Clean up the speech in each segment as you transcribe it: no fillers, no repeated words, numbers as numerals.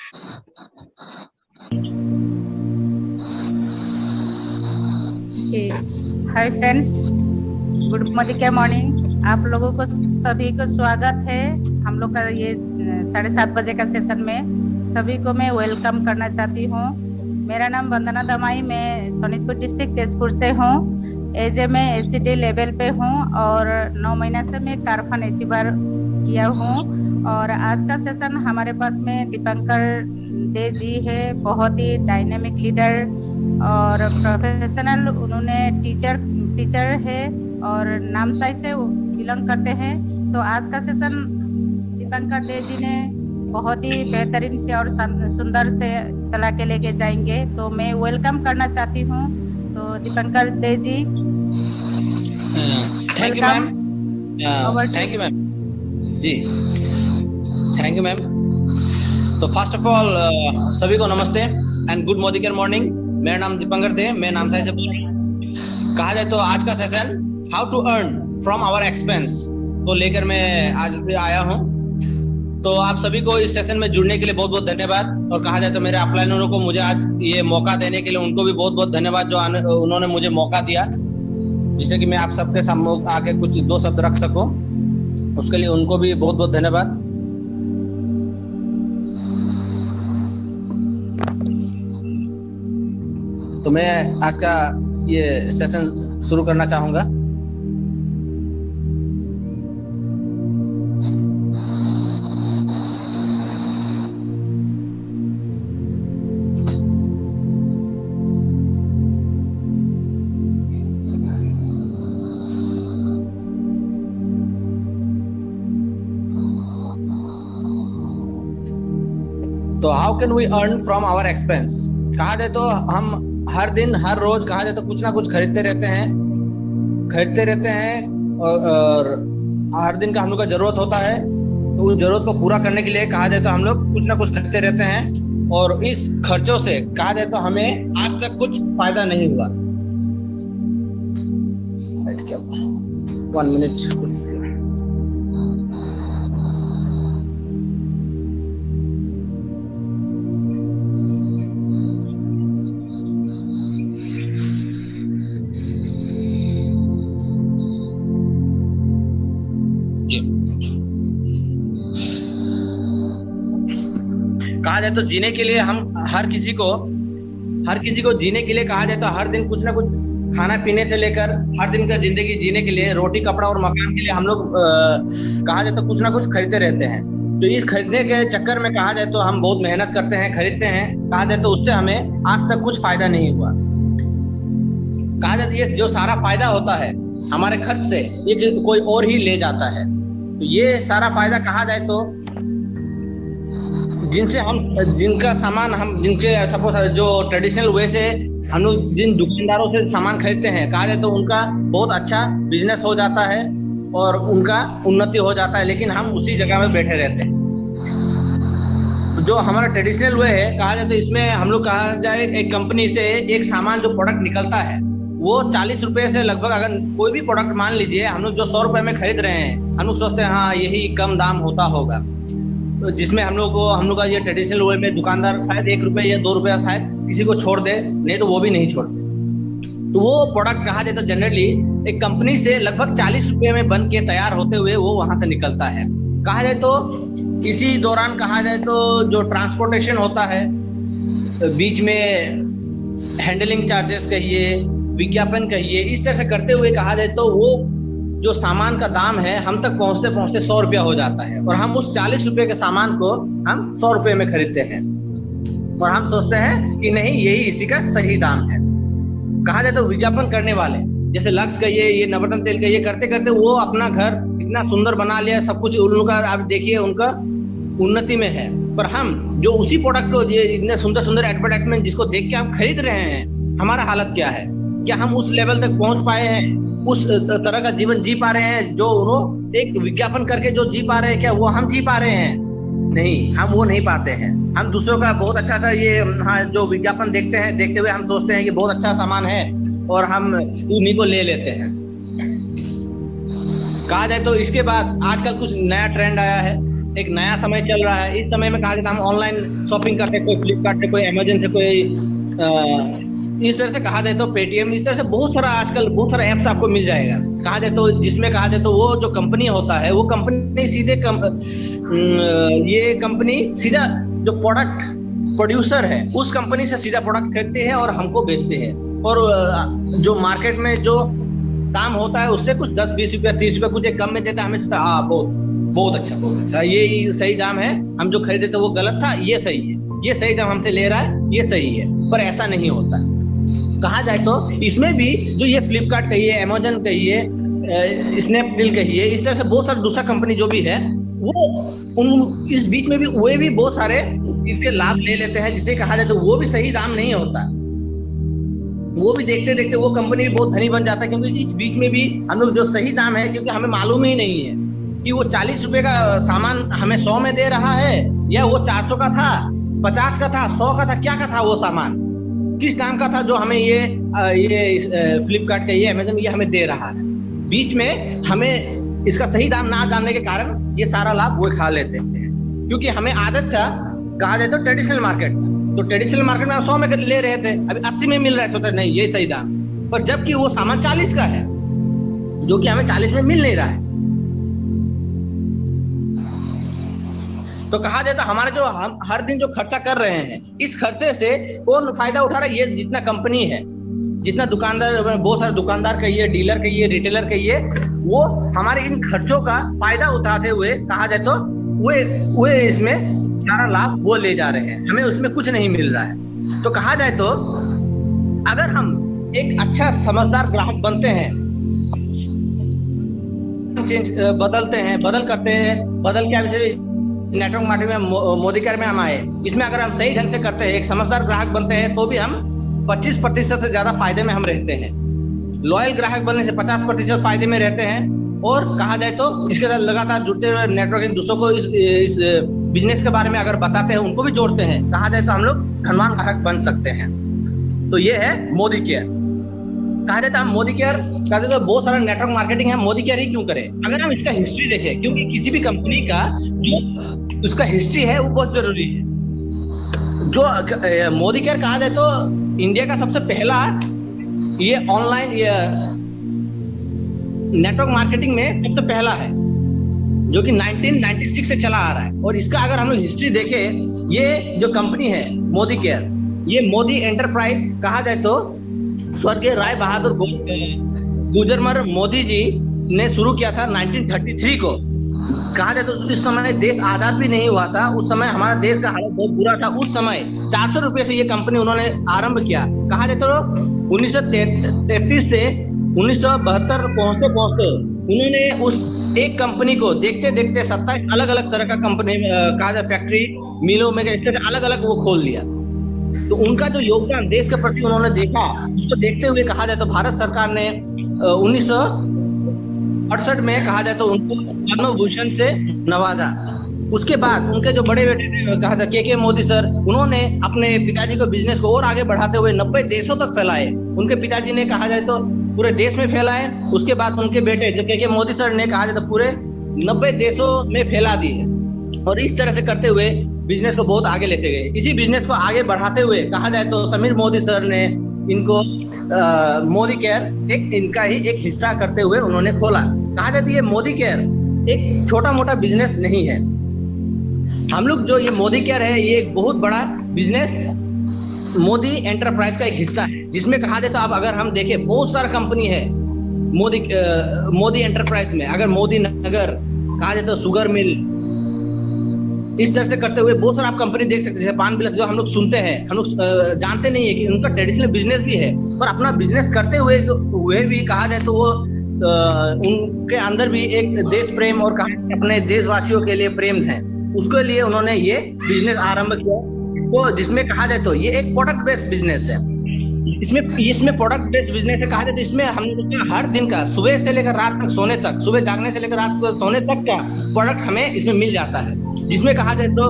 Hi friends, good morning. आप लोगों को सभी को स्वागत है हम लोग का ये 7:30 बजे का सेशन में। सभी को मैं वेलकम करना चाहती हूँ। मेरा नाम वंदना दमाई, मैं सोनीतपुर डिस्ट्रिक्ट तेजपुर से हूँ। एजे में एसीडी लेवल पे हूँ और 9 महीना से मैं कारफन अचीवर किया हूँ। और आज का सेशन हमारे पास में दीपंकर दे जी है, बहुत ही डायनेमिक लीडर और प्रोफेशनल। उन्होंने टीचर है और नामसाई से बिलोंग करते हैं। तो आज का सेशन दीपंकर दे जी ने बहुत ही बेहतरीन से और सुंदर से चला के लेके जाएंगे। तो मैं वेलकम करना चाहती हूँ। तो Deepankar Dey ji, thank you ma'am. Thank you ma'am ji, thank you ma'am. तो फर्स्ट ऑफ ऑल सभी को नमस्ते एंड गुड मॉर्निंग। मेरा नाम दीपंकर दे, मैं नामसाई से बोल रहा हूँ। कहा जाए तो आज का session how to earn from our expense को लेकर मैं आज भी आया हूँ। तो आप सभी को इस सेशन में जुड़ने के लिए बहुत बहुत धन्यवाद। और कहा जाए तो मेरे अपलाइनरों को मुझे आज ये मौका देने के लिए उनको भी बहुत बहुत धन्यवाद, जो उन्होंने मुझे मौका दिया जिससे कि मैं आप सबके सामने आके कुछ 2 शब्द रख सकूं। उसके लिए उनको भी बहुत बहुत धन्यवाद। तो मैं आज का ये सेशन शुरू करना चाहूंगा। तो how can we earn from our expense. कहा जाए तो हम हर दिन हर रोज कहा जाए तो कुछ ना कुछ खरीदते रहते हैं और हर दिन का हम लोग का जरूरत होता है। तो उस जरूरत को पूरा करने के लिए कहा जाए तो हम लोग कुछ ना कुछ खरीदते रहते हैं और इस खर्चों से कहा जाए तो हमें आज तक कुछ फायदा नहीं हुआ। 1 मिनट। कहा जाए तो जीने के लिए हम हर किसी को जीने के लिए कहा जाए तो हर दिन कुछ ना कुछ खाना पीने से लेकर हर दिन का जिंदगी जीने के लिए रोटी कपड़ा और मकान के लिए हम लोग कहा जाए तो कुछ ना कुछ खरीदते रहते हैं। तो इस खरीदने के चक्कर में कहा जाए तो हम बहुत मेहनत करते हैं, खरीदते हैं। कहा जाए तो उससे हमें आज तक कुछ फायदा नहीं हुआ। कहा जाए तो ये जो सारा फायदा होता है हमारे खर्च से, ये कोई और ही ले जाता है। तो ये सारा फायदा कहा जाए तो जिनका सामान हम जिनके सपोज जो ट्रेडिशनल वे से हम लोग जिन दुकानदारों से सामान खरीदते हैं, कहा जाए तो उनका बहुत अच्छा बिजनेस हो जाता है और उनका उन्नति हो जाता है, लेकिन हम उसी जगह में बैठे रहते हैं। जो हमारा ट्रेडिशनल वे है, कहा जाए तो इसमें हम लोग कहा जाए एक कंपनी से एक सामान जो प्रोडक्ट निकलता है वो 40 रुपए से लगभग, अगर कोई भी प्रोडक्ट मान लीजिए हम लोग जो 100 रुपए में खरीद रहे हैं, हम लोग सोचते हैं हाँ यही कम दाम होता होगा। तो जिसमें हम लोग का ये ट्रेडिशनल वे में दुकानदार शायद 1 रुपए या 2 रुपया शायद किसी को छोड़ दे, नहीं तो वो भी नहीं छोड़ते। तो वो प्रोडक्ट कहा जाए तो जनरली एक कंपनी से लगभग 40 रुपए में बन के तैयार होते हुए वो वहां से निकलता है। कहा जाए तो इसी दौरान कहा जाए तो जो ट्रांसपोर्टेशन होता है, बीच में हैंडलिंग चार्जेस कहिए, विज्ञापन कहिए, इस तरह से करते हुए कहा जाए तो वो जो सामान का दाम है हम तक पहुंचते पहुंचते 100 रुपया हो जाता है और हम उस 40 रुपए के सामान को हम 100 रुपए में खरीदते हैं और हम सोचते हैं कि नहीं यही इसी का सही दाम है। कहा जाए तो विज्ञापन करने वाले जैसे लक्स कहिए, ये नवरत्न तेल कहिए, करते करते वो अपना घर इतना सुंदर बना लिया, सब कुछ उनका आप देखिए उनका उन्नति में है। पर हम जो उसी प्रोडक्ट को ये इतने सुंदर सुंदर एडवर्टाइजमेंट जिसको देख के हम खरीद रहे हैं, हमारा हालत क्या है? क्या हम उस लेवल तक पहुंच पाए हैं, उस तरह का जीवन जी पा रहे हैं जो उन्होंने एक विज्ञापन करके जो जी पा रहे हैं, क्या वो हम जी पा रहे हैं? नहीं, हम वो नहीं पाते हैं। हम दूसरों का बहुत अच्छा सा ये हाँ जो विज्ञापन देखते हैं, देखते हुए हम सोचते हैं कि बहुत अच्छा सामान है और हम उन्हीं को ले लेते हैं। कहा जाए तो इसके बाद आजकल कुछ नया ट्रेंड आया है एक नया समय चल रहा है। इस समय में कहा जाता है हम ऑनलाइन शॉपिंग करते हैं, कोई फ्लिपकार्ट से, कोई अमेजन से, कोई इस तरह से कहा जाए तो पेटीएम, इस तरह से बहुत सारा आजकल बहुत सारा ऐप्स आपको मिल जाएगा। कहा जाए तो जिसमें कहा जाए तो वो जो कंपनी होता है वो कंपनी सीधे ये कंपनी सीधा जो प्रोडक्ट प्रोड्यूसर है उस कंपनी से सीधा प्रोडक्ट खरीदते हैं और हमको बेचते हैं। और जो मार्केट में जो दाम होता है उससे कुछ 10-20 रुपया 30 रुपया कुछ एक कम में देता है। हमें बहुत बहुत अच्छा, ये सही दाम है, हम जो खरीदे थे वो गलत था, ये सही है, ये सही दाम हमसे ले रहा है, ये सही है। पर ऐसा नहीं होता। कहा जाए तो इसमें भी जो ये फ्लिपकार्ट कहिए, अमेजन कहिए, स्नैपडील कहिए, इस तरह से बहुत सारे दूसरा कंपनी जो भी है वो इस बीच में भी वे भी बहुत सारे इसके लाभ ले लेते हैं, जिसे कहा जाए तो वो भी सही दाम नहीं होता। वो भी देखते देखते वो कंपनी भी बहुत धनी बन जाता है, क्योंकि इस बीच में भी हम लोग जो सही दाम है, क्योंकि हमें मालूम ही नहीं है कि वो 40 रुपए का सामान हमें 100 में दे रहा है, या वो 400 का था, 50 का था, 100 का था, क्या का था वो सामान, किस दाम का था जो हमें ये फ्लिपकार्ट का, ये अमेजन ये हमें दे रहा है। बीच में हमें इसका सही दाम ना जानने के कारण ये सारा लाभ वो खा लेते हैं, क्योंकि हमें आदत था, कहा जाए तो ट्रेडिशनल मार्केट था, तो ट्रेडिशनल मार्केट में हम 100 में ले रहे थे, अभी 80 में मिल रहा है, सोचते नहीं ये सही दाम, पर जबकि वो सामान 40 का है जो कि हमें 40 में मिल नहीं रहा है। तो कहा जाए तो हमारे जो हम हर दिन जो खर्चा कर रहे हैं, इस खर्चे से कौन फायदा उठा रहा है? ये जितना कंपनी है, जितना दुकानदार, बहुत सारे दुकानदार कहिए, डीलर कहिए, रिटेलर कहिए, वो हमारे इन खर्चों का फायदा उठाते हुए कहा जाए तो वे इसमें सारा लाभ वो ले जा रहे हैं, हमें उसमें कुछ नहीं मिल रहा है। तो कहा जाए तो अगर हम एक अच्छा समझदार ग्राहक बनते हैं, बदल क्या विषय नेटवर्क मार्केटिंग में मोदी केयर में हम आए, इसमें अगर हम सही ढंग से करते हैं, एक समझदार ग्राहक बनते हैं, तो भी हम 25% से ज्यादा फायदे में हम रहते हैं। लॉयल ग्राहक बनने से 50% फायदे में रहते हैं। और कहा जाए तो इसके साथ लगातार जुड़ते हुए नेटवर्किंग, दूसरों को इस बिजनेस के बारे में अगर बताते हैं, उनको भी जोड़ते हैं, कहा जाए तो हम लोग धनवान ग्राहक बन सकते हैं। तो ये है मोदी केयर। कहा जाता है हम मोदी केयर, कहा जाता है बहुत सारा नेटवर्क मार्केटिंग है, मोदी केयर ही क्यों करें? अगर हम इसका हिस्ट्री देखें, क्योंकि किसी भी कंपनी का जो उसका हिस्ट्री है वो बहुत जरूरी है। जो मोदी केयर कहा जाए तो इंडिया का सबसे पहला ये ऑनलाइन नेटवर्क मार्केटिंग में सबसे पहला है, जो कि 1996 से चला आ रहा है। और इसका अगर हम लोग हिस्ट्री देखें, ये जो कंपनी है मोदी केयर, ये मोदी एंटरप्राइज कहा जाए तो स्वर्गीय राय बहादुर गुजरमल मोदी जी ने शुरू किया था 1933 को। कहा जाए तो इस समय देश आजाद भी नहीं हुआ था, उस समय हमारा देश का हालत बहुत बुरा था। उस समय 400 रुपए से ये कंपनी उन्होंने आरंभ किया। कहा जाए तो 1933 से 1972 पहुंचते उन्होंने उस एक कंपनी को देखते देखते 27 अलग अलग तरह का कंपनी, कहा जाए फैक्ट्री, मिलों में अलग अलग वो खोल दिया। तो उनका जो योगदान देश के प्रति उन्होंने देखा, उसको देखते हुए कहा जाए तो भारत सरकार ने 1968 में कहा जाए तो उनको पद्म भूषण से नवाजा। उसके बाद उनके जो बड़े बेटे कहा था के मोदी सर, उन्होंने अपने पिताजी को बिजनेस को और आगे बढ़ाते हुए 90 देशों तक फैलाए। उनके पिताजी ने कहा जाए तो पूरे देश में फैलाए। उसके बाद उनके बेटे जो के मोदी सर ने कहा जाए तो पूरे 90 देशों में फैला दिए। और इस तरह से करते हुए बिजनेस को बहुत आगे लेते गए। इसी बिजनेस को आगे बढ़ाते हुए कहा जाए तो समीर मोदी सर ने इनको मोदी केयर एक इनका ही एक हिस्सा करते हुए उन्होंने खोला। कहा जाए तो ये मोदी केयर एक छोटा मोटा बिजनेस नहीं है। हम लोग जो ये मोदी केयर है, ये एक बहुत बड़ा बिजनेस मोदी एंटरप्राइज का एक हिस्सा है, जिसमें कहा जाए तो अब अगर हम देखें बहुत सारा कंपनी है मोदी एंटरप्राइज में। अगर मोदी नगर कहा जाए तो शुगर मिल, इस तरह से करते हुए बहुत सारा आप कंपनी देख सकते हैं। पान बिलस जो हम लोग सुनते हैं, हम लोग जानते नहीं है कि उनका ट्रेडिशनल बिजनेस भी है, पर अपना बिजनेस करते हुए भी कहा जाए तो वो उनके अंदर भी एक देश प्रेम और अपने देशवासियों के लिए प्रेम है, उसके लिए उन्होंने ये बिजनेस आरंभ किया। तो जिसमें कहा जाए तो ये एक प्रोडक्ट बेस्ड बिजनेस है। इसमें प्रोडक्ट बेस्ड बिजनेस है। कहा जाए तो इसमें हम लोग हर दिन का सुबह से लेकर रात तक सोने तक, सुबह जागने से लेकर रात को सोने तक का प्रोडक्ट हमें इसमें मिल जाता है। जिसमें कहा जाए तो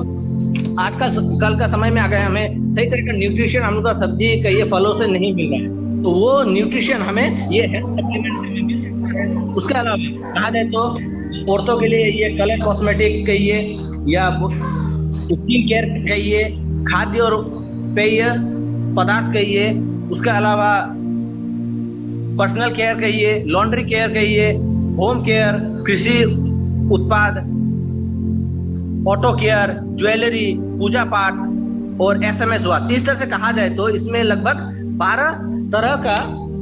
आज का कल का समय में अगर हमें सही तरह का न्यूट्रिशन हम लोग का सब्जी कहिए फलों से नहीं मिल रहा है, तो वो न्यूट्रिशन हमें ये है सप्लीमेंट में मिल सकता है। उसके अलावा कहा जाए तो औरतों के लिए ये कलर कॉस्मेटिक कहिए या स्किन केयर कहिए, खाद्य और पेय पदार्थ कहिए, उसके अलावा पर्सनल केयर कहिए, लॉन्ड्री केयर कहिए, होम केयर, कृषि उत्पाद, ऑटो केयर, ज्वेलरी, पूजा पाठ और SMS वर्क। इस तरह से कहा जाए तो इसमें लगभग 12 तरह का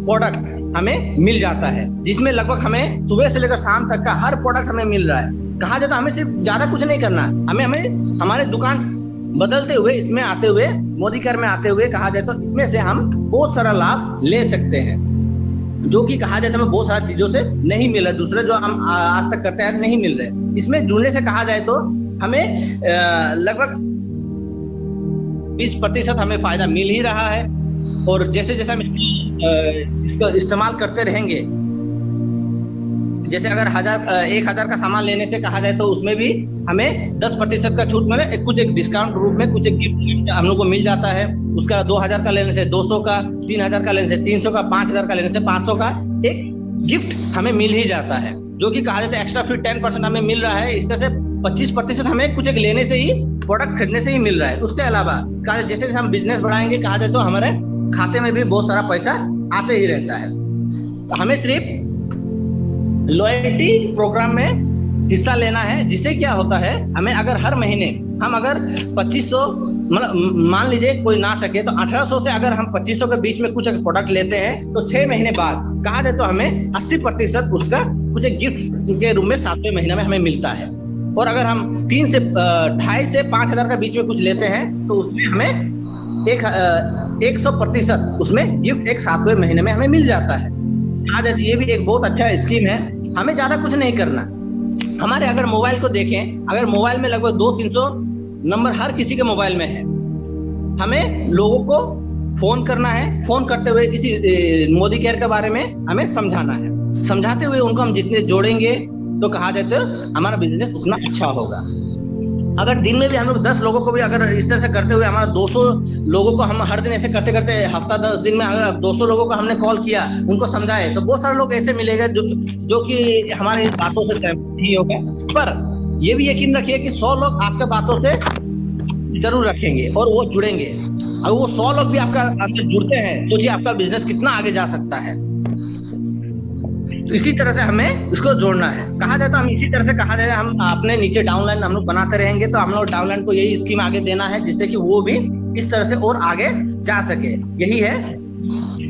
प्रोडक्ट हमें मिल जाता है, जिसमें लगभग हमें सुबह से लेकर शाम तक का हर प्रोडक्ट हमें मिल रहा है। कहा जाए तो हमें सिर्फ ज्यादा कुछ नहीं करना, हमें हमारे दुकान बदलते हुए, इसमें आते हुए, मोदी केयर में आते हुए, कहा जाए तो इसमें से हम बहुत सारा लाभ ले सकते हैं, जो कि कहा जाए तो हमें बहुत सारी चीजों से नहीं मिल रहा है, दूसरे जो हम आज तक करते हैं नहीं मिल रहे। इसमें जुड़ने से कहा जाए तो हमें लगभग 20% हमें फायदा मिल ही रहा है। और जैसे जैसे हम इसको इस्तेमाल करते रहेंगे, जैसे अगर 1000 का सामान लेने से कहा जाए तो उसमें भी हमें 10% का छूट मिले, कुछ एक डिस्काउंट रूप में कुछ एक गिफ्ट हम लोग को मिल जाता है। उसका 2000 का लेने से 200 का, 3000 का लेने से 300 का, 5000 का लेने से 500 का एक गिफ्ट हमें मिल ही जाता है, जो कि कहा जाता है एक्स्ट्रा फिर 10% हमें मिल रहा है। इस तरह से 25% हमें कुछ एक लेने से ही, प्रोडक्ट खरीदने से ही मिल रहा है। उसके अलावा कहा जैसे जैसे हम बिजनेस बढ़ाएंगे, कहा जाए तो हमारे खाते में भी बहुत सारा पैसा आते ही रहता है। तो हमें सिर्फ लॉयल्टी प्रोग्राम में हिस्सा लेना है, जिससे क्या होता है, हमें अगर हर महीने हम अगर 2500, मतलब मान लीजिए कोई ना सके तो 1800 से अगर हम 2500 के बीच में कुछ प्रोडक्ट लेते हैं तो 6 महीने बाद कहा जाए तो हमें 80% उसका कुछ एक गिफ्ट के रूप में 7वें महीने में हमें मिलता है। और अगर हम 2.5 से 5000 के बीच में कुछ लेते हैं तो उसमें हमें 100% उसमें गिफ्ट एक 7वें महीने में हमें मिल जाता है। कहा जाए ये भी एक बहुत अच्छा स्कीम है, हमें ज्यादा कुछ नहीं करना। हमारे अगर मोबाइल को देखें, अगर मोबाइल में लगभग 200-300 नंबर हर किसी के मोबाइल में है, हमें लोगों को फोन करना है, फोन करते हुए किसी मोदी केयर के बारे में हमें समझाना है। समझाते हुए उनको हम जितने जोड़ेंगे तो कहा जाए तो हमारा बिजनेस उतना अच्छा होगा। अगर दिन में भी हम लोग 10 लोगों को भी अगर इस तरह से करते हुए, हमारा 200 लोगों को हम हर दिन ऐसे करते करते हफ्ता 10 दिन में अगर 200 लोगों को हमने कॉल किया, उनको समझाए, तो बहुत सारे लोग ऐसे मिलेंगे जो कि हमारी बातों से सहमत नहीं होगा। पर ये भी यकीन रखिए कि 100 लोग आपके बातों से जरूर रखेंगे और वो जुड़ेंगे। अगर वो 100 लोग भी आपसे जुड़ते हैं, सोचिए आपका बिजनेस कितना आगे जा सकता है। तो इसी तरह से हमें इसको जोड़ना है। कहा जाए तो हम इसी तरह से, कहा जाए हम अपने नीचे डाउनलाइन हम लोग बनाते रहेंगे, तो हम लोग डाउनलाइन को यही स्कीम आगे देना है, जिससे कि वो भी इस तरह से और आगे जा सके। यही है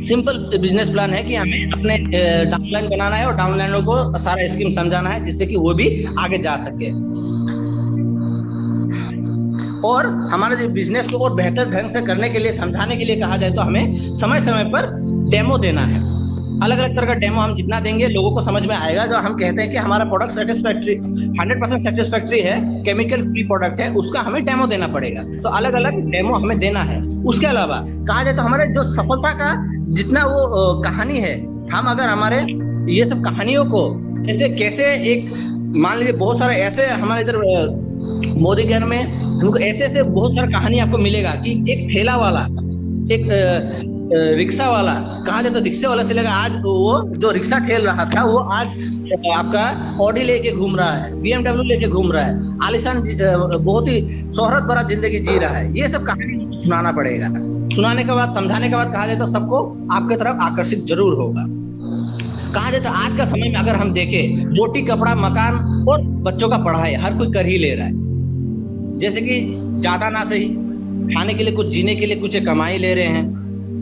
सिंपल बिजनेस प्लान है कि हमें अपने डाउनलाइन बनाना है और डाउनलाइनों को सारा स्कीम समझाना है, जिससे कि वो भी आगे जा सके। और हमारे बिजनेस को और बेहतर ढंग से करने के लिए, समझाने के लिए कहा जाए तो हमें समय समय पर डेमो देना है। अलग अलग तरह का डेमो हम जितना देंगे लोगों को समझ में आएगा। जो हम कहते हैं कि हमारा प्रोडक्ट सेटिस्फैक्ट्री 100% सेटिस्फैक्ट्री है, केमिकल फ्री प्रोडक्ट है, उसका हमें डेमो देना पड़ेगा। तो अलग अलग डेमो हमें देना है। उसके अलावा कहा जाए तो हमारे जो सफलता का जितना वो कहानी है, हम अगर हमारे ये सब कहानियों को कैसे एक, मान लीजिए बहुत सारे ऐसे हमारे इधर मोदी केयर में हमको ऐसे बहुत सारा कहानी आपको मिलेगा कि एक ठेला वाला, एक रिक्शा वाला, कहा जाए तो रिक्शे वाला से लेकर आज वो जो रिक्शा खेल रहा था, वो आज आपका ऑडी लेके घूम रहा है, BMW लेके घूम रहा है, आलिशान बहुत ही शोहरत भरा जिंदगी जी रहा है। ये सब कहानी सुनाना पड़ेगा। सुनाने के बाद, समझाने के बाद कहा जाए तो सबको आपके तरफ आकर्षित जरूर होगा। कहा जाए तो आज का समय में अगर हम देखें, रोटी, कपड़ा, मकान और बच्चों का पढ़ाई हर कोई कर ही ले रहा है। जैसे कि ज्यादा ना सही, खाने के लिए कुछ, जीने के लिए कुछ कमाई ले रहे हैं।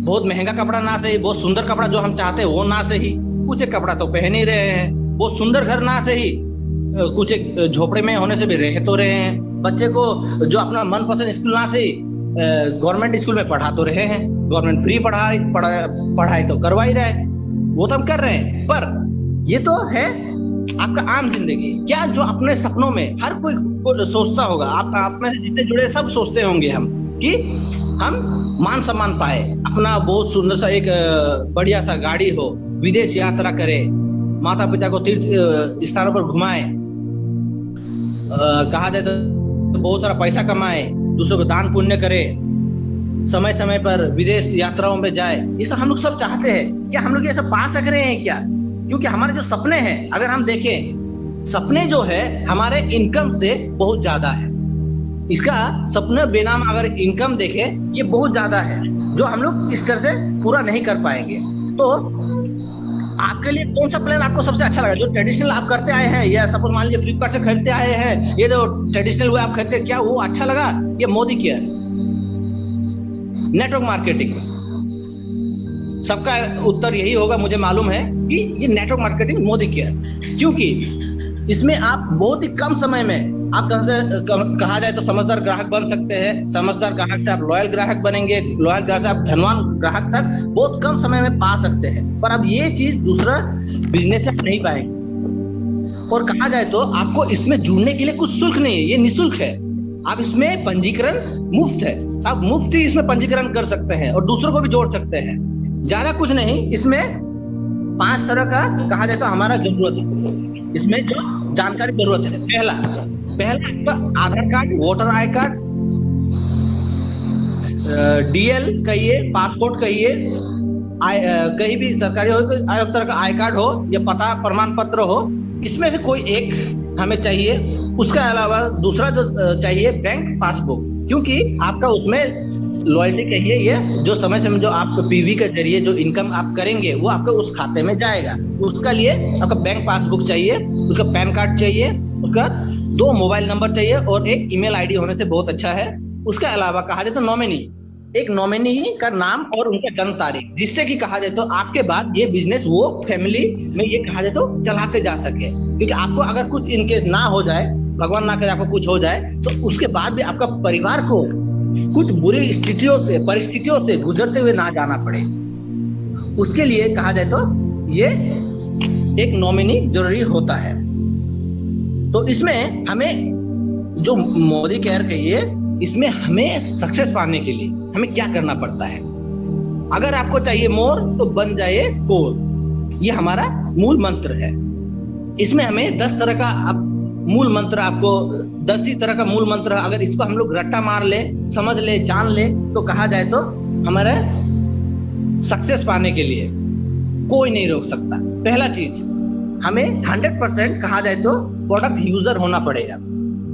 बहुत महंगा कपड़ा ना सही, बहुत सुंदर कपड़ा जो हम चाहते हैं वो ना सही, कुछ एक कपड़ा तो पहन ही रहे हैं। बहुत सुंदर घर ना सही, कुछ एक झोपड़े में होने से भी रह तो रहे हैं। बच्चे को जो अपना मनपसंद स्कूल ना सही, गवर्नमेंट स्कूल में पढ़ा तो रहे हैं। गवर्नमेंट फ्री पढ़ाई तो करवा ही रहा है, वो तो हम कर रहे हैं। पर ये तो है आपका आम जिंदगी। क्या जो अपने सपनों में हर कोई सोचता होगा, आप में जितने जुड़े सब सोचते होंगे हम कि हम मान सम्मान पाए, अपना बहुत सुंदर सा एक बढ़िया सा गाड़ी हो, विदेश यात्रा करे, माता पिता को तीर्थ स्थानों पर घुमाए, कहा जाए तो बहुत सारा पैसा कमाए, दूसरों को दान पुण्य करे, समय समय पर विदेश यात्राओं में जाए। ये सब हम लोग सब चाहते हैं। क्या हम लोग ये सब पा सक रहे हैं क्या? क्योंकि हमारे जो सपने हैं, अगर हम देखें, सपने जो है हमारे इनकम से बहुत ज्यादा है। इसका सपने बेनाम अगर इनकम देखे, ये बहुत ज्यादा है जो हम लोग इस तरह से पूरा नहीं कर पाएंगे। तो आपके लिए कौन सा प्लान आपको सबसे अच्छा लगा? जो ट्रेडिशनल आप करते आए हैं, या सपोज मान लीजिए फ्लिपकार्ट से खरीदते आए हैं, ये जो ट्रेडिशनल वे आप खरीदते, क्या वो अच्छा लगा? ये मोदी केयर नेटवर्क मार्केटिंग? सबका उत्तर यही होगा, मुझे मालूम है कि ये नेटवर्क मार्केटिंग मोदी केयर, क्योंकि इसमें आप बहुत ही कम समय में आप कहा जाए तो समझदार ग्राहक बन सकते हैं। समझदार ग्राहक से आप लॉयल ग्राहक बनेंगे, लॉयल ग्राहक से आप धनवान ग्राहक तक बहुत कम समय में पा सकते हैं। पर अब ये चीज दूसरा बिजनेस में नहीं पाएंगे। और कहा जाए तो आपको इसमें जुड़ने के लिए कुछ शुल्क नहीं है, ये निःशुल्क है। आप इसमें पंजीकरण मुफ्त है, आप मुफ्त ही इसमें पंजीकरण कर सकते हैं और दूसरों को भी जोड़ सकते हैं। ज्यादा कुछ नहीं, इसमें 5 तरह का कहा जाए तो हमारा जरूरत है, इसमें जो जानकारी जरूरत है। पहला आपका Aadhaar card, voter I card, DL कहिए, पासपोर्ट कहिए, कहीं भी सरकारी हो तो अलग तरह का आई कार्ड हो या पता प्रमाण पत्र हो, इसमें से कोई एक हमें चाहिए। उसके अलावा दूसरा जो चाहिए बैंक पासबुक, क्योंकि आपका उसमें लॉयल्टी कहिए, ये जो समय समय जो आप पीवी के जरिए जो इनकम आप करेंगे वो आपके उस खाते में जाएगा। उसका लिए आपका बैंक पासबुक चाहिए, उसका पैन कार्ड चाहिए, उसका 2 मोबाइल नंबर चाहिए और एक ईमेल आईडी होने से बहुत अच्छा है। उसके अलावा कहा जाए तो नॉमिनी, एक नॉमिनी का नाम और उनका जन्म तारीख, जिससे कि कहा जाए तो आपके बाद ये बिजनेस वो फैमिली में ये कहा जाए तो चलाते जा सके। क्योंकि आपको अगर कुछ इनकेस ना हो जाए, भगवान ना करे आपको कुछ हो जाए, तो उसके बाद भी आपका परिवार को कुछ बुरी स्थितियों से परिस्थितियों से गुजरते हुए ना जाना पड़े। उसके लिए कहा जाए तो ये एक नॉमिनी जरूरी होता है। तो इसमें हमें जो मोदी केयर कहिए, इसमें हमें सक्सेस पाने के लिए हमें क्या करना पड़ता है? अगर आपको चाहिए मोर तो बन जाए कोर, ये हमारा मूल मंत्र है। इसमें हमें 10 तरह का मूल मंत्र, आपको 10 ही तरह का मूल मंत्र, अगर इसको हम लोग रट्टा मार ले, समझ ले, जान ले, तो कहा जाए तो हमारे सक्सेस पाने के लिए कोई नहीं रोक सकता। पहला चीज, हमें 100% कहा जाए तो प्रोडक्ट यूजर होना पड़ेगा।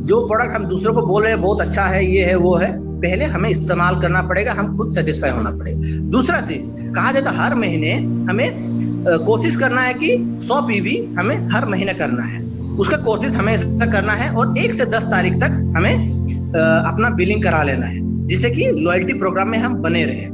जो प्रोडक्ट हम दूसरों को बोल रहे हैं बहुत अच्छा है, ये है वो है, पहले हमें इस्तेमाल करना पड़ेगा, हम खुद सेटिस्फाई होना पड़ेगा। दूसरा चीज कहा जाए तो हर महीने हमें कोशिश करना है कि 100 पीवी हमें हर महीने करना है। उसका कोशिश हमें ऐसा करना है और 1 से 10 तारीख तक हमें अपना बिलिंग करा लेना है, जिससे कि लॉयल्टी प्रोग्राम में हम बने रहे।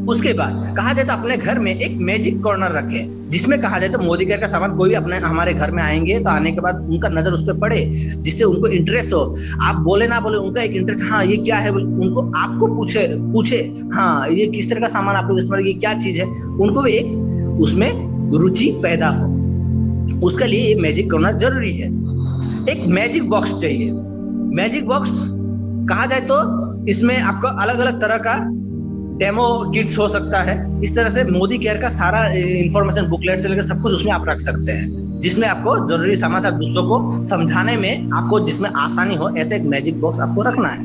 उसके बाद कहा जाए तो अपने घर में एक मैजिक कॉर्नर रखें, जिसमें कहा जाए तो मोदी केयर का सामान कोई भी अपने हमारे घर में आएंगे तो आने के बाद उनका नजर उस पर पड़े, जिससे उनको इंटरेस्ट हो। आप बोले ना बोले, उनका एक इंटरेस्ट, हाँ ये क्या है, उनको आपको पूछे हाँ ये किस तरह का सामान आप लोग इस्तेमाल, ये क्या चीज है, उनको भी एक उसमें रुचि पैदा हो। उसके लिए ये मैजिक कॉर्नर जरूरी है। एक मैजिक बॉक्स चाहिए। मैजिक बॉक्स कहा जाए तो इसमें आपको अलग अलग तरह का डेमो किट्स हो सकता है। इस तरह से मोदी केयर का सारा इंफॉर्मेशन बुकलेट से लेकर सब कुछ उसमें आप रख सकते हैं, जिसमें आपको जरूरी सामान दूसरों को समझाने में आपको जिसमें आसानी हो, ऐसे एक मैजिक बॉक्स आपको रखना है।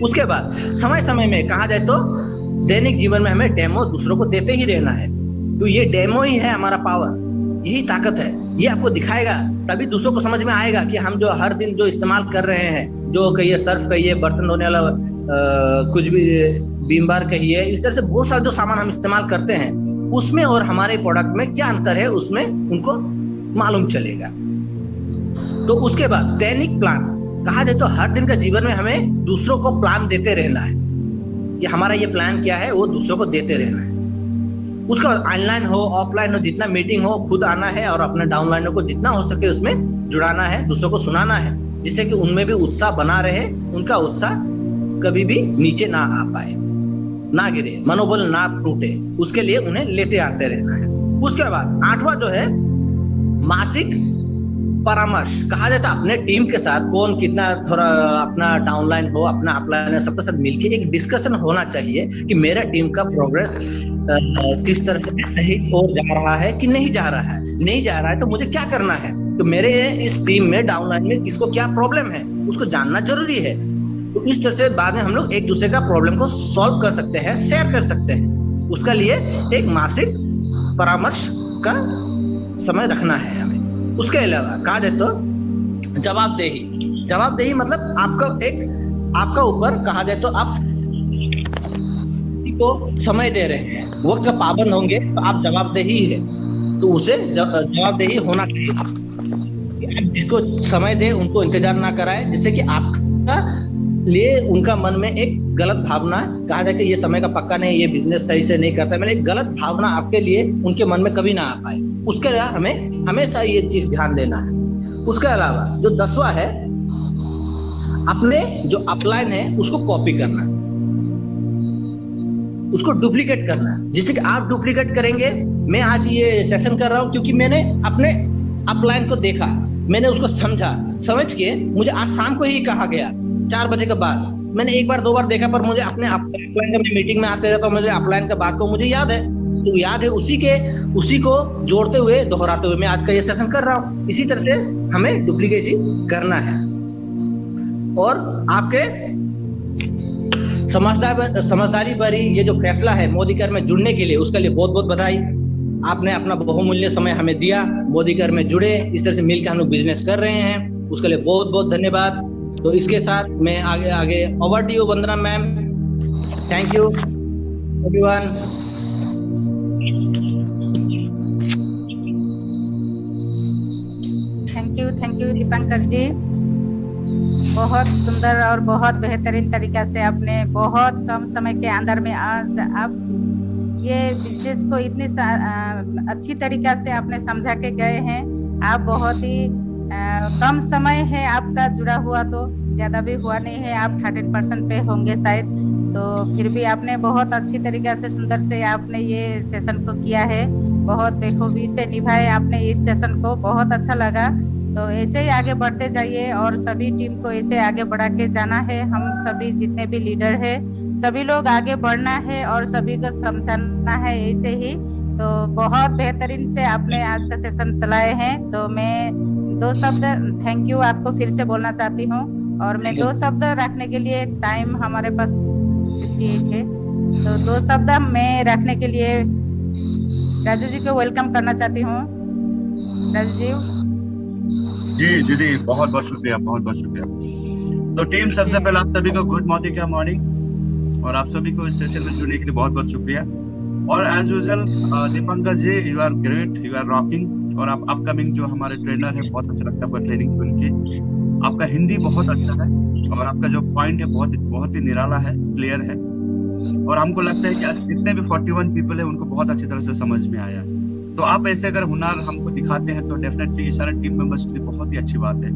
उसके बाद समय समय में कहा जाए तो दैनिक जीवन में हमें डेमो दूसरों को देते ही रहना है, तो ये डेमो ही है हमारा पावर, यही ताकत है। ये आपको दिखाएगा, तभी दूसरों को समझ में आएगा कि हम जो हर दिन जो इस्तेमाल कर रहे हैं, जो कहिए सर्फ कहिए, बर्तन धोने वाला कुछ भी बीम बार कहिए, इस तरह से बहुत सारे जो सामान हम इस्तेमाल करते हैं, उसमें और हमारे प्रोडक्ट में क्या अंतर है, उसमें उनको मालूम चलेगा। तो उसके बाद दैनिक प्लान, कहा जाए तो हर दिन का जीवन में हमें दूसरों को प्लान देते रहना है कि हमारा ये प्लान क्या है, वो दूसरों को देते रहना है। उसके बाद ऑनलाइन हो ऑफलाइन हो, जितना मीटिंग हो खुद आना है और अपने डाउनलाइनर को जितना हो सके उसमें जुड़ाना है, दूसरों को सुनाना है, जिससे कि उनमें भी उत्साह बना रहे, उनका उत्साह कभी भी नीचे ना आ पाए, ना गिरे, मनोबल ना टूटे। उसके लिए उन्हें लेते आते रहना है। उसके बाद 8वां जो है मासिक परामर्श, कहा जाता है अपने टीम के साथ कौन कितना थोड़ा अपना डाउनलाइन हो, अपना अपलाइन हो, सबके साथ मिलके एक डिस्कशन होना चाहिए कि मेरा टीम का प्रोग्रेस किस तरह से सही और जा रहा है कि नहीं जा रहा है। नहीं जा रहा है तो मुझे क्या करना है, तो मेरे इस टीम में डाउनलाइन में किसको क्या प्रॉब्लम है उसको जानना जरूरी है। तो इस तरह से बाद में हम लोग एक दूसरे का प्रॉब्लम को सॉल्व कर सकते हैं, शेयर कर सकते हैं। उसका लिए एक मासिक परामर्श का समय रखना है हमें। उसके अलावा कहा जाए तो जवाबदेही मतलब आपका एक आपका ऊपर कहा जाए तो आप को समय दे रहे हैं, वक्त का पाबंद होंगे तो आप जवाबदेही है, तो उसे जवाबदेही होना चाहिए कि आप जिसको समय दे उनको इंतजार ना कराए, जिससे कि आपका लिए उनका मन में एक गलत भावना, कहा जाए कि ये समय का पक्का नहीं, ये बिजनेस सही से नहीं करता, मैंने एक गलत भावना आपके लिए उनके मन में कभी ना आ पाए। उसके अलावा हमें हमेशा ये चीज ध्यान देना है। उसके अलावा जो 10वां है, अपने जो अपलाइन है उसको कॉपी करना, उसको डुप्लीकेट करना, जिससे कि आप डुप्लीकेट करेंगे। मैं आज ये सेशन कर रहा हूं क्योंकि मैंने अपने अपलाइन को देखा, मैंने उसको समझा, समझ के मुझे आज शाम को ही कहा गया 4 बजे के बाद। मैंने एक बार 2 बार देखा, पर मुझे अपने अपलाइन का मीटिंग में आते रहता हूँ, मुझे अपलाइन का बात को मुझे याद है, तो याद है, उसी को जोड़ते हुए दोहराते हुए मैं आज का ये सेशन कर रहा हूँ। इसी तरह से हमें डुप्लीकेसी करना है। और आपके समझदारी भरी ये जो फैसला है मोदी केयर में जुड़ने के लिए, उसके लिए बहुत बहुत बधाई। आपने अपना बहुमूल्य समय हमें दिया, मोदी केयर में जुड़े, इस तरह से मिलकर हम लोग बिजनेस कर रहे हैं, उसके लिए बहुत बहुत धन्यवाद। तो इसके साथ मैं आगे over to you Vandana ma'am. Thank you everyone. Thank you Dipankar ji, बहुत सुंदर और बहुत बेहतरीन तरीका से आपने बहुत कम समय के अंदर में आज आप ये बिजनेस को इतनी अच्छी तरीका से आपने समझा के गए हैं। आप बहुत ही कम समय है आपका जुड़ा हुआ, तो ज्यादा भी हुआ नहीं है, आप 13% पे होंगे शायद, तो फिर भी आपने बहुत अच्छी तरीका से सुंदर से आपने ये सेशन को किया है, बहुत बेखूबी से निभाए आपने इस सेशन को, बहुत अच्छा लगा। तो ऐसे ही आगे बढ़ते जाइए और सभी टीम को ऐसे आगे बढ़ा के जाना है। हम सभी जितने भी लीडर है सभी लोग आगे बढ़ना है और सभी को समझाना है ऐसे ही। तो बहुत बेहतरीन से आपने आज का सेशन चलाए हैं। तो मैं 2 शब्द थैंक यू आपको फिर से बोलना चाहती हूँ, और मैं 2 शब्द रखने के लिए, टाइम हमारे पास 58 है, तो 2 शब्द मैं रखने के लिए राजू जी को वेलकम करना चाहती हूँ। राजू जी। जी दीदी, बहुत बहुत शुक्रिया, बहुत बहुत शुक्रिया। तो टीम, सबसे पहले आप सभी को गुड मॉर्निंग, और आप सभी को इस सेशन में जुड़ने के लिए बहुत बहुत शुक्रिया। और as usual Dipankar ji, you are great, you are rocking, और आप अपकमिंग जो हमारे ट्रेनर है, बहुत अच्छा लगता है आपका ट्रेनिंग सुन के। आपका हिंदी बहुत अच्छा है और आपका जो पॉइंट है बहुत ही निराला है, क्लियर है, और हमको लगता है कि आज जितने भी 41 पीपल है उनको बहुत अच्छी तरह से समझ में आया। तो आप ऐसे अगर हुनर हमको दिखाते हैं तो डेफिनेटली ये सारे टीम मेंबर्स के लिए बहुत ही अच्छी बात है,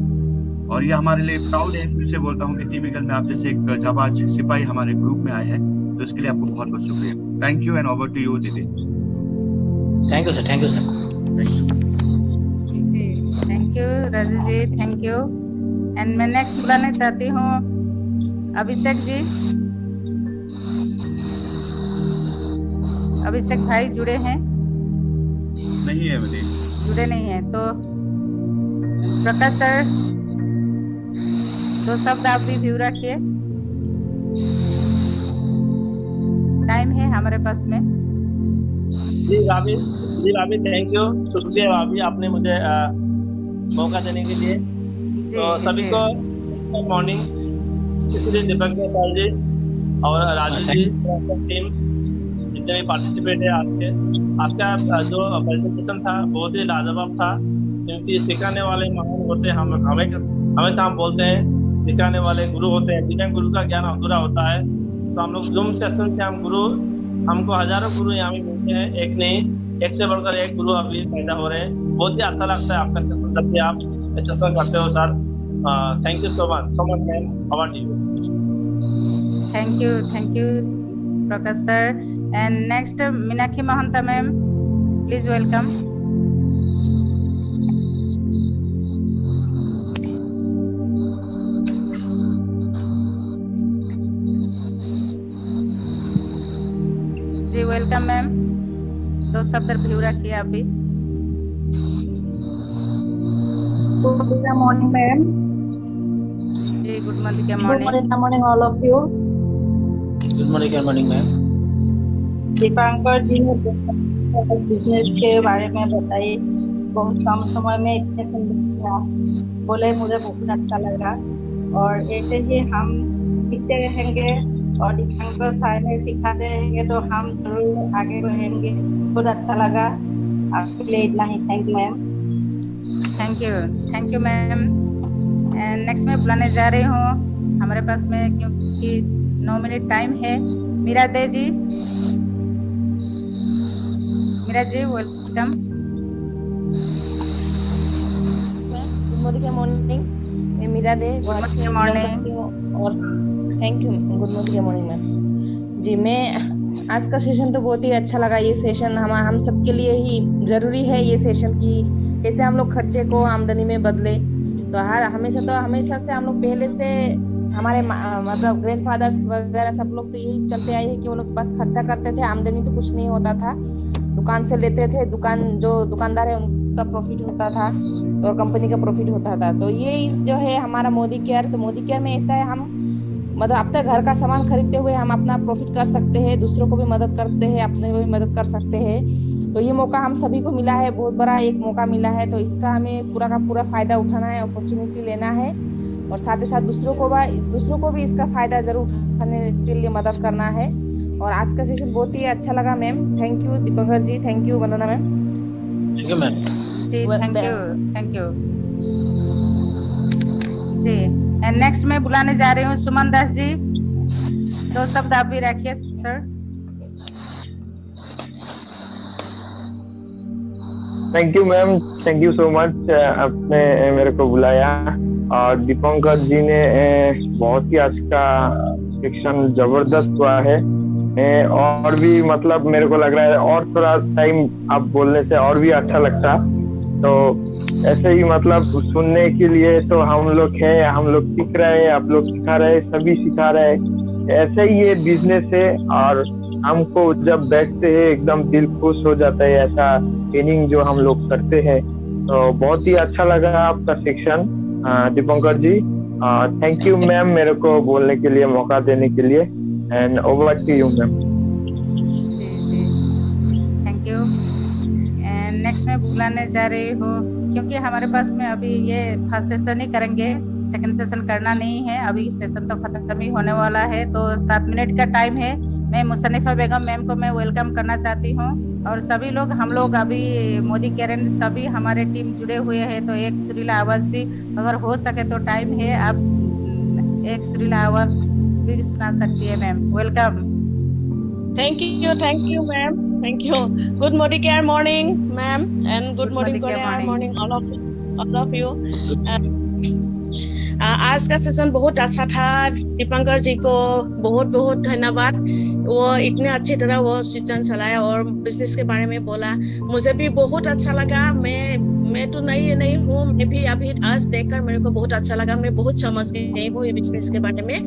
और ये हमारे लिए प्राउड है। फिर से बोलता हूँ कि टीम ईगल में आप जैसे एक जाबाज सिपाही हमारे ग्रुप में आए हैं, तो इसके लिए आपको बहुत बहुत शुक्रिया। Thank you and over to you दीदी। Thank you sir, thank you sir. Thank you Raju ji, thank you. And मैं नेक्स्ट बुलाना चाहती हूँ अभिषेक जी। अभिषेक भाई जुड़े हैं? नहीं है मुझे, जुड़े नहीं है। तो प्रकाश सर, 2 शब्द आप भी व्यू रखिए, टाइम है हमारे पास में। जी भाभी, थैंक यू, शुक्रिया भाभी, आपने मुझे मौका देने के लिए। तो सभी को good morning, specially Deepankar sir ji और राजू जी, टीम जितने भी पार्टिसिपेट है आज का जो प्रेजेंटेशन था बहुत ही लाजवाब था, क्योंकि सिखाने वाले महान होते हैं। हमेशा हम बोलते हैं सिखाने वाले गुरु होते हैं, बिना गुरु का ज्ञान अधूरा होता है। तो हम लोग जूम सेशन से हमको हजारों गुरु यहाँ पे मिलते हैं, एक नहीं, एक से बढ़कर एक गुरु अभी पैदा हो रहे हैं। बहुत ही अच्छा लगता है आपका सेशन, जब भी आप सेशन करते हो sir. Thank you so much ma'am, over to you. Thank you Prakash sir. And next Meenakshi Mahanta ma'am, please welcome. जी वेलकम मैम, 2 शब्द व्यू रखिए आप भी। Good morning, ma'am. जी good morning all of you. Good morning ma'am. Deepankar ji ने business के बारे में बताई, बहुत कम समय में इतने सुंदर बोले, मुझे बहुत अच्छा लगा। और ऐसे ही हम सीखते रहेंगे और दीपांकर सर ने सिखाते रहेंगे तो हम जरूर आगे बढ़ेंगे। बहुत अच्छा लगा। आपके लिए इतना ही। Thank you ma'am. Thank you ma'am. Next में बुलाने जा रही हूँ हमारे पास में, क्योंकि 9 मिनट टाइम है, Meera Dey ji. Meera ji welcome. Good morning, मैं मीरा दे गुवाहाटी से बिलोंग करती हूँ और thank you. Good morning ma'am ji. मैं आज का सेशन तो बहुत ही अच्छा लगा। ये सेशन हम सबके लिए ही जरूरी है, ये सेशन की कैसे हम लोग खर्चे को आमदनी में बदले। तो हमेशा से हम लोग पहले से हमारे मतलब ग्रैंडफादर्स वगैरह सब लोग तो यही चलते आए हैं कि वो लोग बस खर्चा करते थे, आमदनी तो कुछ नहीं होता था, दुकान से लेते थे, जो दुकानदार है उनका प्रॉफिट होता था और कंपनी का प्रॉफिट होता था। तो ये जो है हमारा मोदी केयर, तो मोदी केयर में ऐसा है हम मतलब अपने घर का सामान खरीदते हुए हम अपना प्रॉफिट कर सकते हैं, दूसरों को भी मदद करते हैं, अपने को भी मदद कर सकते हैं। तो ये मौका हम सभी को मिला है, बहुत बड़ा एक मौका मिला है, तो इसका हमें पूरा का पूरा फायदा उठाना है, अपॉर्चुनिटी लेना है और साथ ही साथ दूसरों को भी इसका फायदा जरूर उठाने के लिए मदद करना है। और आज का सेशन बहुत ही अच्छा लगा ma'am. Thank you Dipankar ji, thank you Vandana ma'am. Thank you ma'am thank you ji. Next में बुलाने जा रही हूँ सुमन दास जी। 2 शब्द आप भी रखिए sir. Thank you ma'am, thank you so much आपने मेरे को बुलाया। और दीपंकर जी ने बहुत ही आज का सेक्शन जबरदस्त हुआ है और भी मतलब मेरे को लग रहा है और थोड़ा टाइम आप बोलने से और भी अच्छा लगता। तो ऐसे ही मतलब सुनने के लिए तो हम लोग हैं, हम लोग सीख रहे हैं, आप लोग सिखा रहे हैं, सभी सिखा रहे हैं। ऐसे ही ये बिजनेस है और हमको जब बैठते हैं एकदम दिल खुश हो जाता है, ऐसा ट्रेनिंग जो हम लोग करते हैं। तो बहुत ही अच्छा लगा आपका section Dipankar ji. Thank you ma'am मेरे को बोलने के लिए, मौका देने के लिए। And over to you ma'am. Thank you. Next में बुलाने जा रही हूँ, क्योंकि हमारे पास में अभी ये फर्स्ट सेशन ही करेंगे, सेकंड सेशन करना नहीं है। अभी सेशन तो खत्म ही होने वाला है, तो 7 मिनट का टाइम है। मैं मुसन्निफा बेगम मैम को मैं वेलकम करना चाहती हूँ और सभी लोग हम लोग अभी मोदी केयर सभी हमारे टीम जुड़े हुए हैं। तो एक सुरीला आवाज भी अगर हो सके तो टाइम है, आप एक सुरीला आवाज भी सुना सकती है ma'am. Welcome. Thank you, ma'am. Thank you. Good morning, ma'am, and good morning, all of you. आज का सेशन बहुत अच्छा था। दीपंकर जी को बहुत बहुत धन्यवाद। वो इतने अच्छी तरह वो सेशन चलाया और बिजनेस के बारे में बोला, मुझे भी बहुत अच्छा लगा। मैं तो नहीं हूँ, मैं भी अभी आज देखकर मेरे को बहुत अच्छा लगा। मैं बहुत समझ गई हूँ ये बिजनेस के बारे में,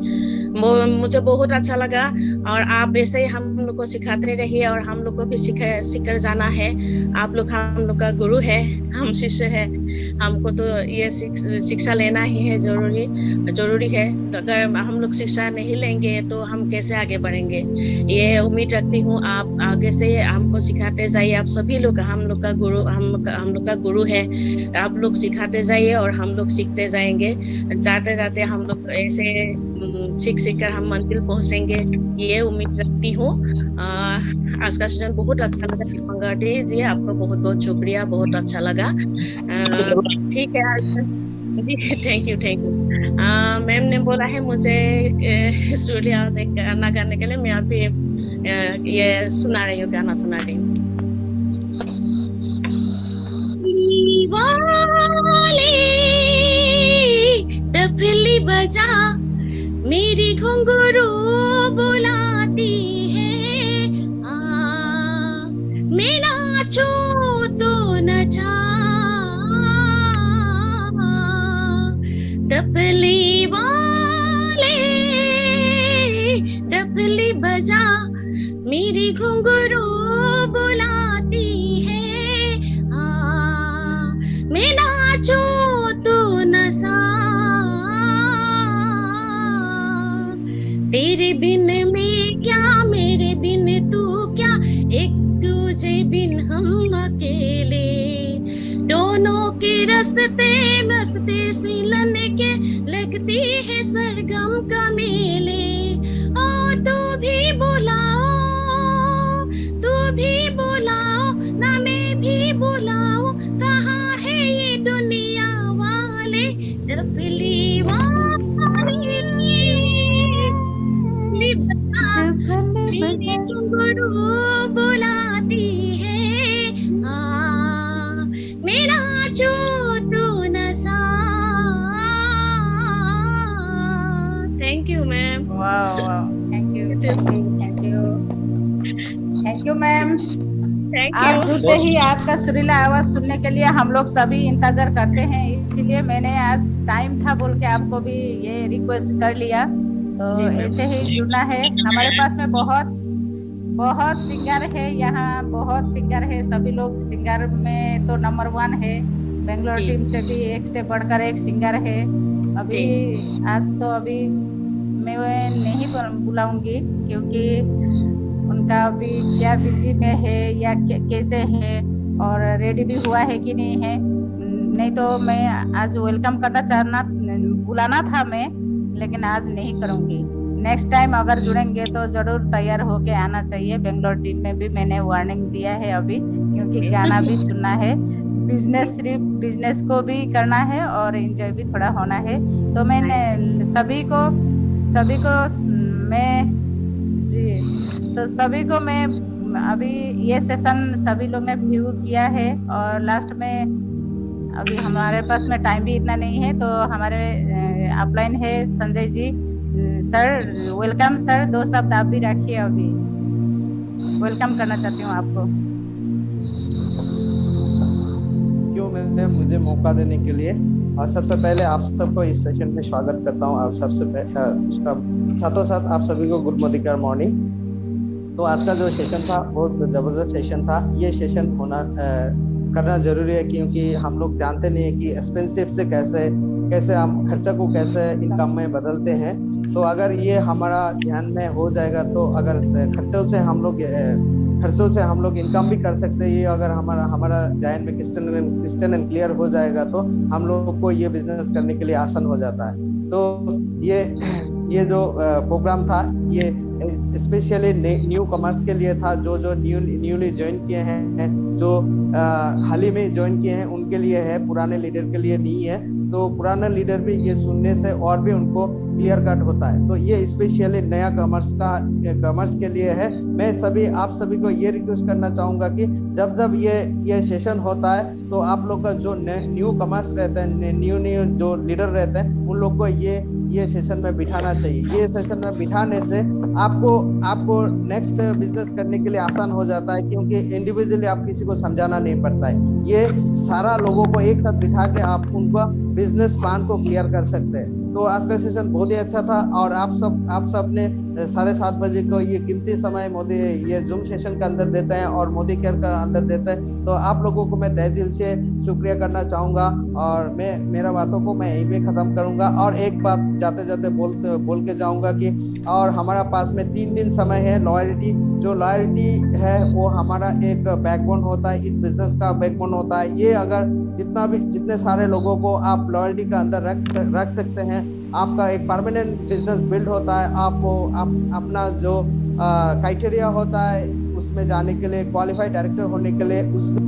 मुझे बहुत अच्छा लगा। और आप ऐसे ही हम लोग को सिखाते रहिए और हम लोग को भी सीखकर जाना है। आप लोग हम लोग का गुरु है, हम शिष्य है, हमको तो ये शिक्षा लेना ही है, जरूरी है। तो अगर हम लोग शिक्षा नहीं लेंगे तो हम कैसे आगे बढ़ेंगे। ये उम्मीद रखती हूँ आप आगे से हमको सिखाते जाइए। आप सभी लोग हम लोग का गुरु है। आप लोग सिखाते जाइए और हम लोग सीखते जाएंगे। जाते जाते हम लोग ऐसे सीख कर हम मंजिल पहुंचेंगे, ये उम्मीद रखती हूँ। आज का सेशन बहुत अच्छा लगा दीपंकर जी, आपको बहुत बहुत शुक्रिया, बहुत अच्छा लगा। ठीक है जी, थैंक यू। मैम ने बोला है मुझे सूर्या से गाना गाने के लिए, मैं अभी ये सुना रही हूँ, गाना सुना रही हूँ। डफली बजा मेरी घुंघरू बुलाती है, मैं नाचूं तो नचा। डफली वाले डफली बजा मेरी घुंघरू बुलाती है, मैं नाचूं तो नचा। तेरे बिन मैं क्या, मेरे बिन तू क्या, एक दूजे बिन हम अकेले, दोनों के रस्ते रस्ते से लने के लगती है सरगम का मेले। ओ तू भी बुलाओ ना मैं भी बुलाओ, कहाँ है ये दुनिया वाले डफली वाले। मेरी घुंघरू बुलाती है, मेरा जो तू नसा। Thank you ma'am. वाह थैंक यू मैम। आप जुड़ते ही आपका सुरीला आवाज सुनने के लिए हम लोग सभी इंतजार करते हैं, इसीलिए मैंने आज टाइम था बोल के आपको भी ये रिक्वेस्ट कर लिया। तो ऐसे ही जुड़ना है। हमारे पास में बहुत सिंगर है, यहाँ बहुत सिंगर है, सभी लोग सिंगर में तो नंबर 1 है। बेंगलोर टीम से भी एक से बढ़कर एक सिंगर है। अभी आज तो अभी मैं नहीं बुलाऊंगी क्योंकि उनका अभी क्या बिजी में है या कैसे है और रेडी भी हुआ है कि नहीं है। नहीं तो मैं आज वेलकम करना बुलाना था मैं, लेकिन आज नहीं करूंगी। नेक्स्ट टाइम अगर जुड़ेंगे तो जरूर तैयार होके आना चाहिए। बेंगलोर टीम में भी मैंने वार्निंग दिया है अभी, क्योंकि गाना भी सुनना है, सिर्फ बिजनेस को भी करना है और एंजॉय भी थोड़ा होना है। तो मैंने सभी को मैं अभी ये सेशन सभी लोग ने व्यू किया है। और लास्ट में अभी हमारे पास में टाइम भी इतना नहीं है, तो हमारे अपलाइन है Sanjay ji. Sir welcome sir, 2 शब्द आप भी रखिए। अभी वेलकम करना चाहती हूँ आपको। क्यों मैम मुझे मौका देने के लिए। और सबसे पहले आप सबको इस सेशन में स्वागत करता हूँ। आप सबसे उसका साथों साथ आप सभी को गुड मॉर्निंग। तो आज का जो सेशन था बहुत जबरदस्त सेशन था। ये सेशन करना जरूरी है क्योंकि हम लोग जानते नहीं है कि एक्सपेंसिव से कैसे हम खर्चा को कैसे इनकम में बदलते हैं। तो अगर ये हमारा ध्यान में हो जाएगा तो अगर खर्चों से हम लोग इनकम भी कर सकते हैं। ये अगर हमारा जहन में क्रिस्टल एंड क्लियर हो जाएगा तो हम लोग को ये बिजनेस करने के लिए आसान हो जाता है। तो ये जो प्रोग्राम था ये स्पेशली न्यू कमर्स के लिए था, जो न्यूली ज्वाइन किए हैं, जो हाल ही में ज्वाइन किए हैं उनके लिए है, पुराने लीडर के लिए नहीं है। तो पुराना लीडर भी ये सुनने से और भी उनको क्लियर कट होता है। तो ये स्पेशली नया कमर्स के लिए है। मैं आप सभी को ये रिक्वेस्ट करना चाहूंगा कि जब ये सेशन होता है तो आप लोग का जो न्यू कमर्स रहते हैं, न्यू जो लीडर रहते हैं, उन लोग को ये सेशन में बिठाना चाहिए। ये सेशन में बिठाने से आपको नेक्स्ट बिजनेस करने के लिए आसान हो जाता है, क्योंकि इंडिविजुअली आप किसी को समझाना नहीं पड़ता है। ये सारा लोगों को एक साथ बिठा के आप उनका बिजनेस प्लान को क्लियर कर सकते हैं। तो आज का सेशन बहुत ही अच्छा था और आप सब ने 7:30 बजे को ये कीमती समय मोदी ये जूम सेशन के अंदर देते हैं और मोदी केयर का अंदर देते हैं। तो आप लोगों को मैं तहे दिल से शुक्रिया करना चाहूँगा और मैं मेरा बातों को मैं यहीं पे ख़त्म करूँगा। और एक बात जाते जाते बोल के जाऊँगा कि और हमारा पास में 3 दिन समय है। लॉयल्टी है वो हमारा एक बैकबोन होता है, इस बिजनेस का बैकबोन होता है। ये अगर जितने सारे लोगों को आप लॉयल्टी का अंदर रख सकते हैं, आपका एक परमानेंट बिजनेस बिल्ड होता है। आपको अपना जो क्राइटेरिया होता है उसमें जाने के लिए, क्वालिफाइड डायरेक्टर होने के लिए, उस